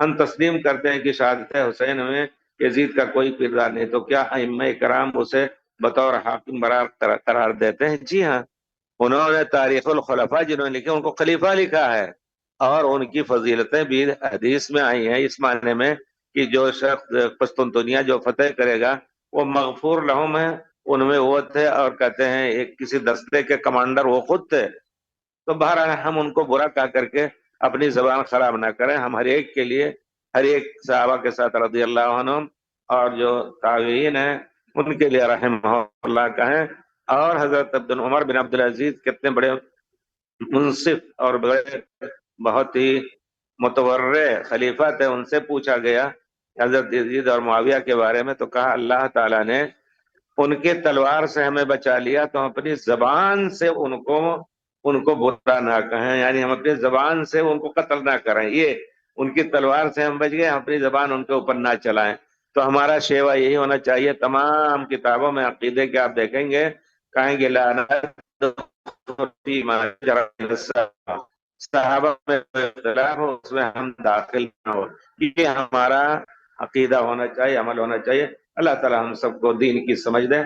ہم تسلیم کرتے ہیں کہ شہادت حسین میں یزید کا کوئی کردار نہیں، تو کیا ائمہ کرام اسے بطور حاکم برار قرار دیتے ہیں؟ جی ہاں، انہوں نے تاریخ الخلفاء جنہوں نے لکھے ان کو خلیفہ لکھا ہے، اور ان کی فضیلتیں بھی حدیث میں آئی ہیں اس معنی میں کہ جو شخص قسطنطنیہ جو فتح کرے گا وہ مغفور لہم ہے، ان میں وہ تھے، اور کہتے ہیں ایک کسی دستے کے کمانڈر وہ خود تھے۔ تو بہرحال ہم ان کو برا کہہ کر کے اپنی زبان خراب نہ کریں، ہم ہر ایک کے لیے، ہر ایک صحابہ کے ساتھ رضی اللہ عنہم، اور جو تابعین ہیں ان کے لیے رحمہ اللہ کہیں۔ اور حضرت عمر بن عبدالعزیز کتنے بڑے منصف اور بڑے بہت ہی متورع خلیفہ تھے، ان سے پوچھا گیا حضرت یزید اور معاویہ کے بارے میں، تو کہا اللہ تعالیٰ نے ان کے تلوار سے ہمیں بچا لیا، تو ہم اپنی زبان سے ان کو برا نہ کہیں، یعنی ہم اپنی زبان سے ان کو قتل نہ کریں، یہ ان کی تلوار سے ہم بچ گئے، ہم اپنی زبان ان کے اوپر نہ چلائیں۔ تو ہمارا شیوا یہی ہونا چاہیے۔ تمام کتابوں میں عقیدے کے آپ دیکھیں گے کہیں گے صحابہ میں اختلاف ہو اس میں ہم داخل نہ ہو، یہ ہمارا عقیدہ ہونا چاہیے، عمل ہونا چاہیے۔ اللہ تعالی ہم سب کو دین کی سمجھ دے۔